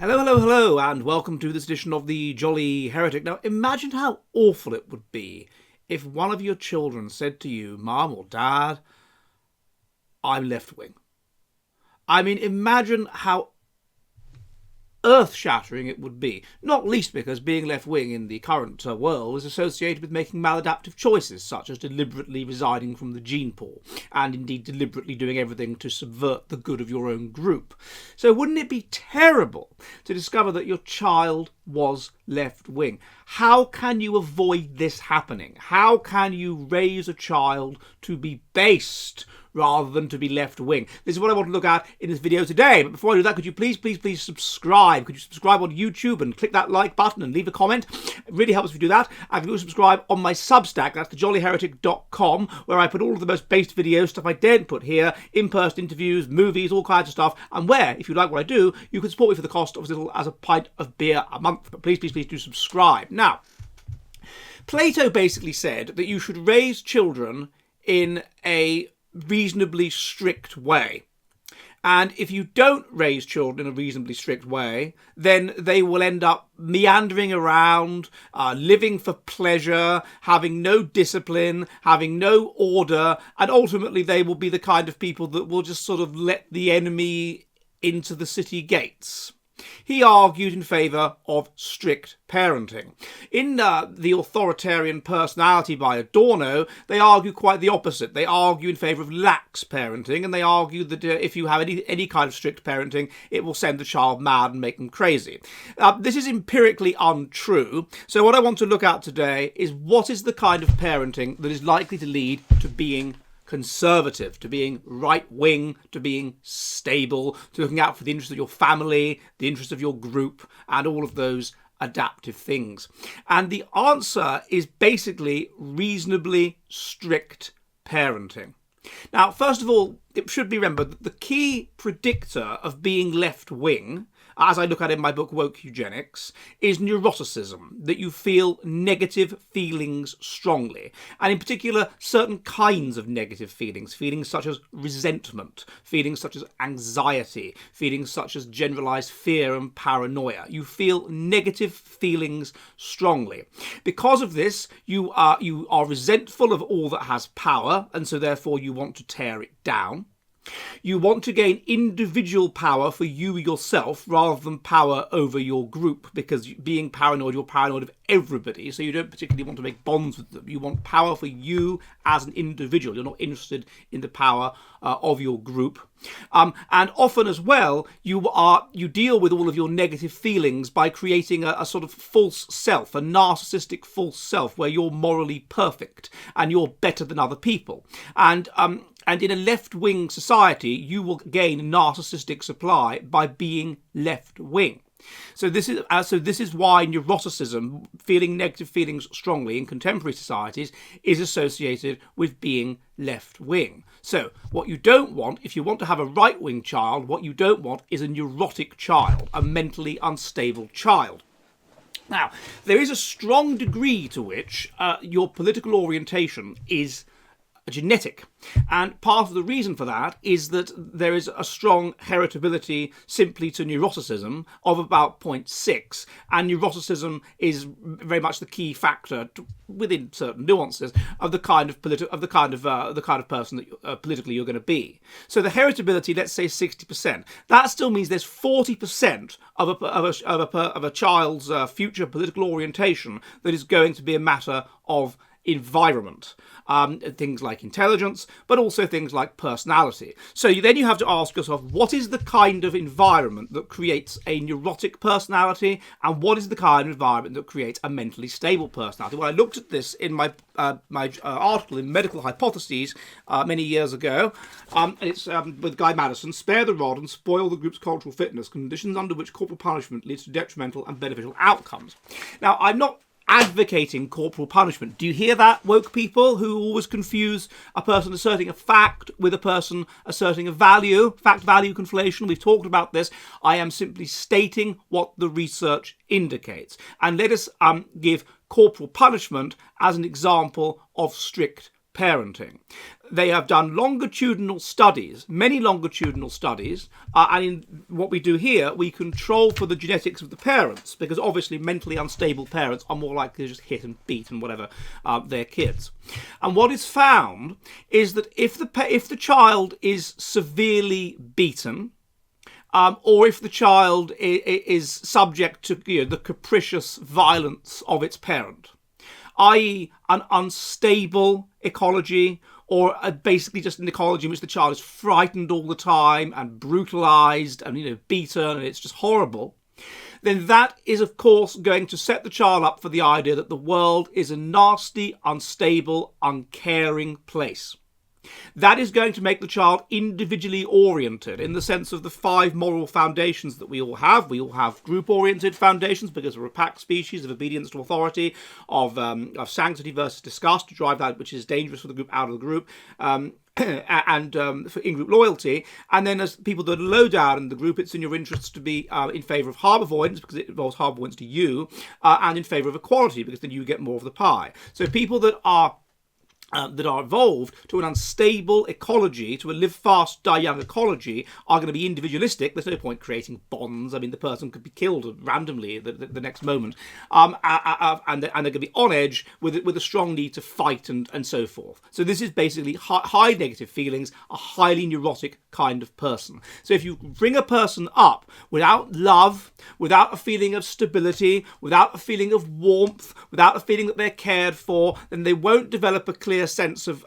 Hello, hello, hello, and welcome to this edition of the Jolly Heretic. Now, imagine how awful it would be if one of your children said to you, Mum or Dad, I'm left-wing. I mean, imagine how earth-shattering it would be, not least because being left-wing in the current world is associated with making maladaptive choices, such as deliberately resigning from the gene pool, and indeed deliberately doing everything to subvert the good of your own group. So wouldn't it be terrible to discover that your child was left-wing? How can you avoid this happening? How can you raise a child to be based rather than to be left-wing? This is what I want to look at in this video today. But before I do that, could you please subscribe? Could you subscribe on YouTube and click that like button and leave a comment? It really helps if you do that. And you can subscribe on my Substack. That's thejollyheretic.com, where I put all of the most based videos, stuff I daren't put here, in-person interviews, movies, all kinds of stuff. And where, if you like what I do, you can support me for the cost of as little as a pint of beer a month. But please do subscribe. Now, Plato basically said that you should raise children in a reasonably strict way. And if you don't raise children in a reasonably strict way, then they will end up meandering around, living for pleasure, having no discipline, having no order, and ultimately they will be the kind of people that will just sort of let the enemy into the city gates. He argued in favour of strict parenting. In The Authoritarian Personality by Adorno, they argue quite the opposite. They argue in favour of lax parenting, and they argue that if you have any kind of strict parenting, it will send the child mad and make them crazy. This is empirically untrue, so what I want to look at today is what is the kind of parenting that is likely to lead to being conservative, to being right-wing, to being stable, to looking out for the interests of your family, the interests of your group, and all of those adaptive things. And the answer is basically reasonably strict parenting. Now, first of all, it should be remembered that the key predictor of being left-wing, as I look at in my book Woke Eugenics, is neuroticism, that you feel negative feelings strongly, and in particular certain kinds of negative feelings such as resentment, feelings such as anxiety, feelings such as generalized fear and paranoia. You feel negative feelings strongly. Because of this, you are resentful of all that has power, and so therefore you want to tear it down. You want to gain individual power for you yourself rather than power over your group, because being paranoid, you're paranoid of everybody, so you don't particularly want to make bonds with them. You want power for you as an individual. You're not interested in the power of your group. And often as well, you deal with all of your negative feelings by creating a sort of false self, a narcissistic false self, where you're morally perfect and you're better than other people. And in a left-wing society, you will gain narcissistic supply by being left-wing. So this is why neuroticism, feeling negative feelings strongly in contemporary societies, is associated with being left-wing. So what you don't want, if you want to have a right-wing child, what you don't want is a neurotic child, a mentally unstable child. Now, there is a strong degree to which your political orientation is genetic, and part of the reason for that is that there is a strong heritability simply to neuroticism of about 0.6, and neuroticism is very much the key factor within certain nuances of the kind of person that politically you're going to be. So the heritability, let's say 60%, that still means there's 40% of a child's future political orientation that is going to be a matter of environment, things like intelligence, but also things like personality. So then you have to ask yourself, what is the kind of environment that creates a neurotic personality, and what is the kind of environment that creates a mentally stable personality? Well, I looked at this in my article in Medical Hypotheses many years ago, and it's with Guy Madison, Spare the Rod and Spoil the Group's Cultural Fitness, Conditions Under Which Corporal Punishment Leads to Detrimental and Beneficial Outcomes. Now, I'm not advocating corporal punishment. Do you hear that, woke people who always confuse a person asserting a fact with a person asserting a value? Fact-value conflation. We've talked about this. I am simply stating what the research indicates. And let us give corporal punishment as an example of strict parenting. They have done longitudinal studies, many longitudinal studies, and in what we do here, we control for the genetics of the parents, because obviously mentally unstable parents are more likely to just hit and beat and whatever their kids. And what is found is that if the child is severely beaten, or if the child is subject to the capricious violence of its parent, i.e. an unstable ecology, or basically just an ecology in which the child is frightened all the time and brutalized and beaten, and it's just horrible, then that is of course going to set the child up for the idea that the world is a nasty, unstable, uncaring place. That is going to make the child individually oriented in the sense of the 5 moral foundations that we all have. We all have group-oriented foundations because we're a pack species, of obedience to authority, of sanctity versus disgust, to drive that which is dangerous for the group out of the group, and for in-group loyalty. And then as people that are low down in the group, it's in your interests to be in favour of harm avoidance, because it involves harm avoidance to you, and in favour of equality, because then you get more of the pie. So people that are evolved to an unstable ecology, to a live fast, die young ecology, are going to be individualistic. There's no point creating bonds. I mean, the person could be killed randomly the next moment. And they're going to be on edge with a strong need to fight and so forth. So this is basically high negative feelings, a highly neurotic kind of person. So if you bring a person up without love, without a feeling of stability, without a feeling of warmth, without a feeling that they're cared for, then they won't develop a clear sense of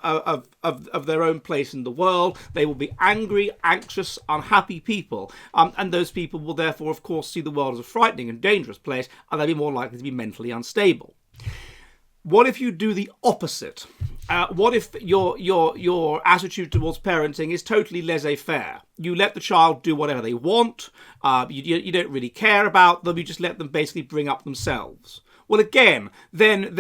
their own place in the world. They will be angry, anxious, unhappy people, and those people will therefore, of course, see the world as a frightening and dangerous place, and they'll be more likely to be mentally unstable. What if you do the opposite? What if your attitude towards parenting is totally laissez-faire? You let the child do whatever they want. You don't really care about them. You just let them basically bring up themselves. Well, again, then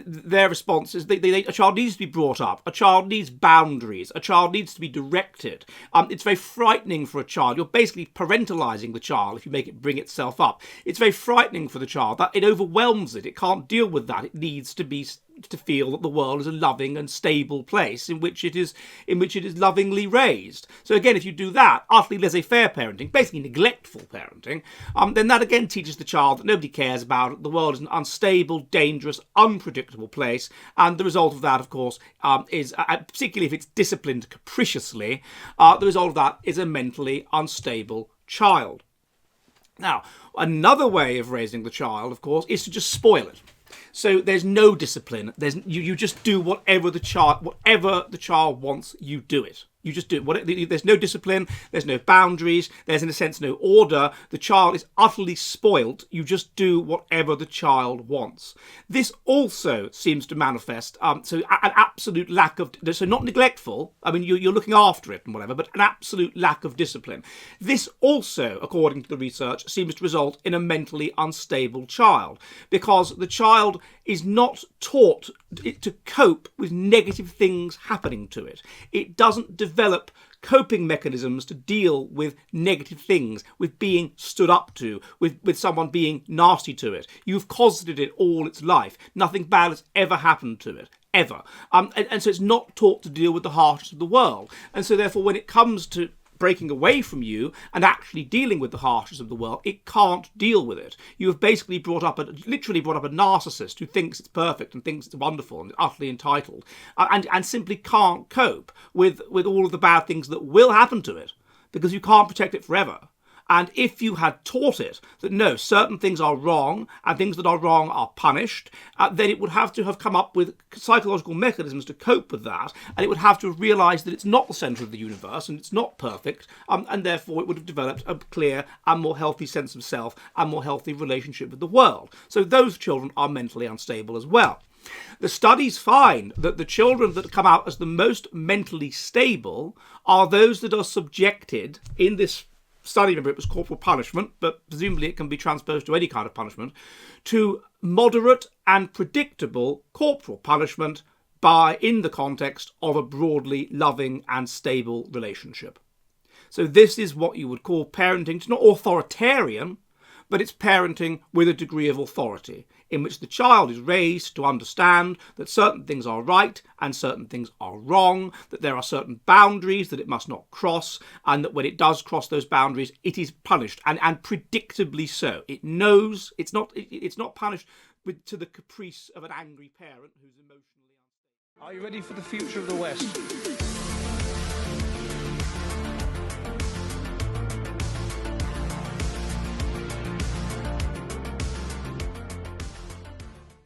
their response is a child needs to be brought up. A child needs boundaries. A child needs to be directed. It's very frightening for a child. You're basically parentalizing the child if you make it bring itself up. It's very frightening for the child. That it overwhelms it. It can't deal with that. It needs to feel that the world is a loving and stable place in which it is lovingly raised. So again, if you do that, utterly laissez-faire parenting, basically neglectful parenting, then that again teaches the child that nobody cares about it. The world is an unstable, dangerous, unpredictable place, and the result of that, of course, is, particularly if it's disciplined capriciously, the result of that is a mentally unstable child. Now, another way of raising the child, of course, is to just spoil it. So there's no discipline. You just do whatever the child wants. You do it. You just do it. There's no discipline. There's no boundaries. There's, in a sense, no order. The child is utterly spoilt. You just do whatever the child wants. This also seems to manifest so an absolute lack of, so not neglectful. I mean, you're looking after it and whatever, but an absolute lack of discipline. This also, according to the research, seems to result in a mentally unstable child, because the child is not taught to cope with negative things happening to it. It doesn't develop coping mechanisms to deal with negative things, with being stood up to, with someone being nasty to it. You've cosseted it all its life. Nothing bad has ever happened to it. Ever. And so it's not taught to deal with the harshness of the world. And so therefore, when it comes to breaking away from you and actually dealing with the harshness of the world, it can't deal with it. You have basically literally brought up a narcissist who thinks it's perfect and thinks it's wonderful and utterly entitled, and simply can't cope with all of the bad things that will happen to it, because you can't protect it forever. And if you had taught it that no, certain things are wrong and things that are wrong are punished, then it would have to have come up with psychological mechanisms to cope with that, and it would have to have realised that it's not the centre of the universe and it's not perfect, and therefore it would have developed a clear and more healthy sense of self and more healthy relationship with the world. So those children are mentally unstable as well. The studies find that the children that come out as the most mentally stable are those that are subjected in this study, remember it was corporal punishment, but presumably it can be transposed to any kind of punishment, to moderate and predictable corporal punishment in the context of a broadly loving and stable relationship. So this is what you would call parenting. It's not authoritarian, but it's parenting with a degree of authority, in which the child is raised to understand that certain things are right and certain things are wrong, that there are certain boundaries that it must not cross, and that when it does cross those boundaries, it is punished, and predictably so. It knows it's not punished to the caprice of an angry parent who's emotionally unstable. Are you ready for the future of the West?